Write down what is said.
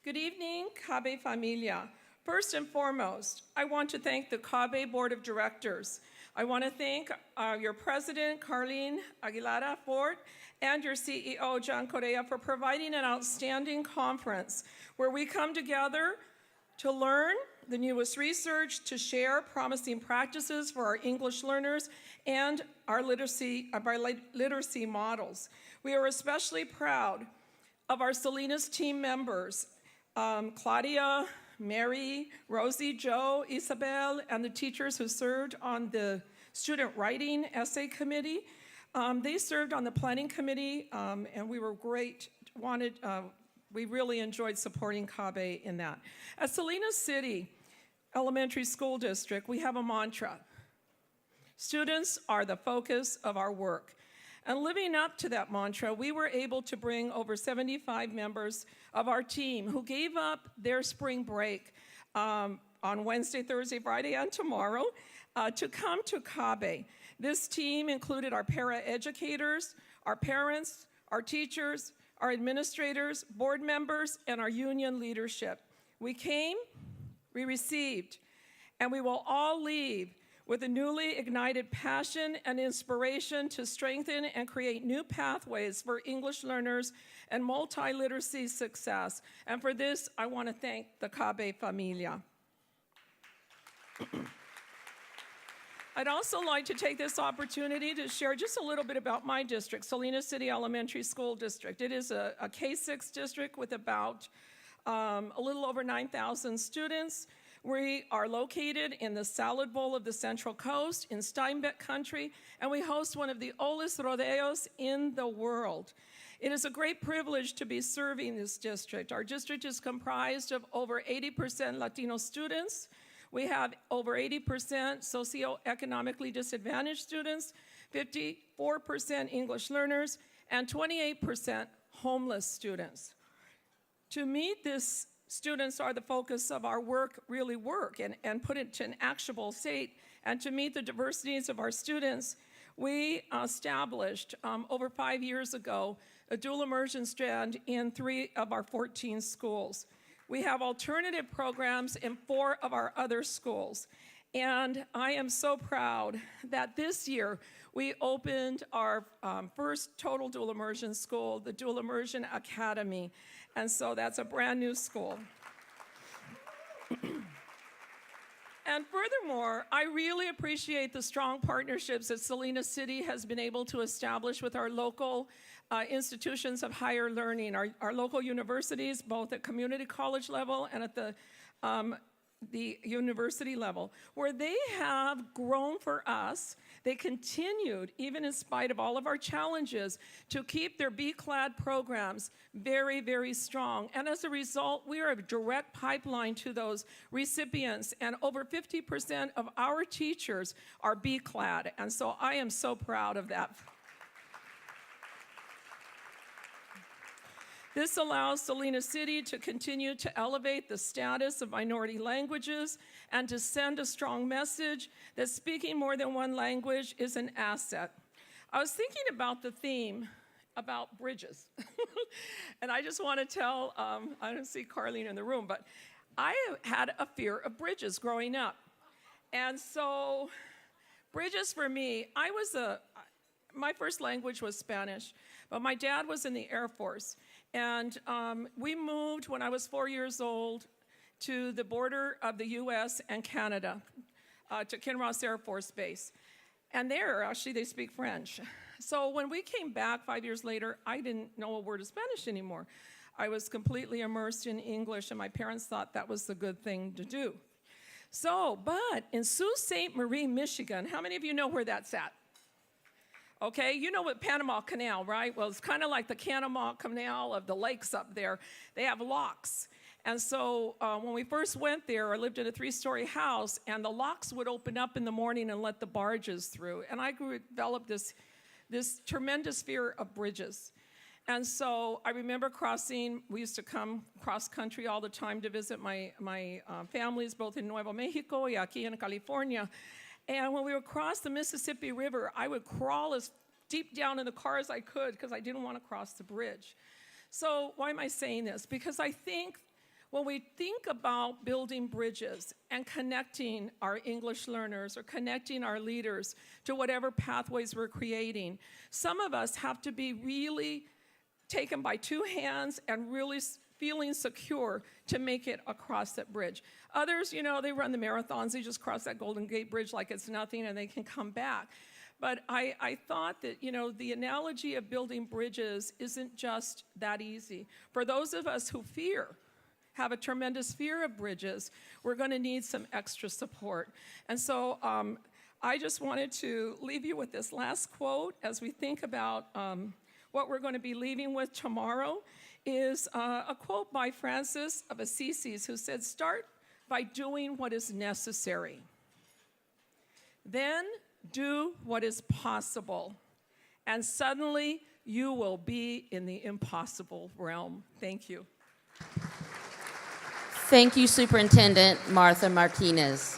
Good evening, CABE familia. First and foremost, I want to thank the CABE Board of Directors. I want to thank your President, Carlene Aguilera Fort, and your CEO, John Correa, for providing an outstanding conference where we come together to learn the newest research, to share promising practices for our English learners and our literacy models. We are especially proud of our Salinas team members, Claudia, Mary, Rosie, Joe, Isabel, and the teachers who served on the student writing essay committee. They served on the planning committee, and we were great. We really enjoyed supporting CABE in that. At Salinas City Elementary School District, we have a mantra. Students are the focus of our work. And living up to that mantra, we were able to bring over 75 members of our team who gave up their spring break on Wednesday, Thursday, Friday, and tomorrow to come to CABE. This team included our para-educators, our parents, our teachers, our administrators, board members, and our union leadership. We came, we received, and we will all leave with a newly ignited passion and inspiration to strengthen and create new pathways for English learners and multiliteracy success. And for this, I want to thank the CABE familia. I'd also like to take this opportunity to share just a little bit about my district, Salinas City Elementary School District. It is a K-6 district with about a little over 9,000 students. We are located in the Salad Bowl of the Central Coast in Steinbeck country, and we host one of the oldest rodeos in the world. It is a great privilege to be serving this district. Our district is comprised of over 80% Latino students. We have over 80% socioeconomically disadvantaged students, 54% English learners, and 28% homeless students. To meet this, students are the focus of our work, and put it to an actionable state. And to meet the diversities of our students, we established over 5 years ago a dual immersion strand in 3 of our 14 schools. We have alternative programs in 4 of our other schools. And I am so proud that this year we opened our first total dual immersion school, the Dual Immersion Academy. And so that's a brand new school. And furthermore, I really appreciate the strong partnerships that Salinas City has been able to establish with our local institutions of higher learning, our local universities, both at community college level and at the university level, where they have grown for us. They continued, even in spite of all of our challenges, to keep their B-clad programs very, very strong. And as a result, we are a direct pipeline to those recipients, and over 50% of our teachers are B-clad. And so I am so proud of that. This allows Salinas City to continue to elevate the status of minority languages and to send a strong message that speaking more than one language is an asset. I was thinking about the theme about bridges. And I just want to tell, I don't see Carlene in the room, but I had a fear of bridges growing up. And so bridges for me, my first language was Spanish, but my dad was in the Air Force. And we moved when I was 4 years old to the border of the US and Canada, to Kinross Air Force Base. And there, actually, they speak French. So when we came back 5 years later, I didn't know a word of Spanish anymore. I was completely immersed in English, and my parents thought that was the good thing to do. So, but in Sault Ste. Marie, Michigan, how many of you know where that's at? Okay, you know what Panama Canal, right? Well, it's kind of like the Panama Canal of the lakes up there. They have locks. And so when we first went there, I lived in a 3-story house, and the locks would open up in the morning and let the barges through. And I developed this tremendous fear of bridges. And so I remember we used to come cross-country all the time to visit my families, both in Nuevo Mexico and aquí in California. And when we would cross the Mississippi River, I would crawl as deep down in the car as I could because I didn't want to cross the bridge. So why am I saying this? Because I think When we think about building bridges and connecting our English learners or connecting our leaders to whatever pathways we're creating, some of us have to be really taken by two hands and really feeling secure to make it across that bridge. Others, you know, they run the marathons, they just cross that Golden Gate Bridge like it's nothing and they can come back. But I thought that, you know, the analogy of building bridges isn't just that easy. For those of us who have a tremendous fear of bridges, we're going to need some extra support. And so I just wanted to leave you with this last quote as we think about what we're going to be leaving with tomorrow is a quote by Francis of Assisi who said, "Start by doing what is necessary. Then do what is possible. And suddenly you will be in the impossible realm." Thank you. Thank you, Superintendent Marta Martinez.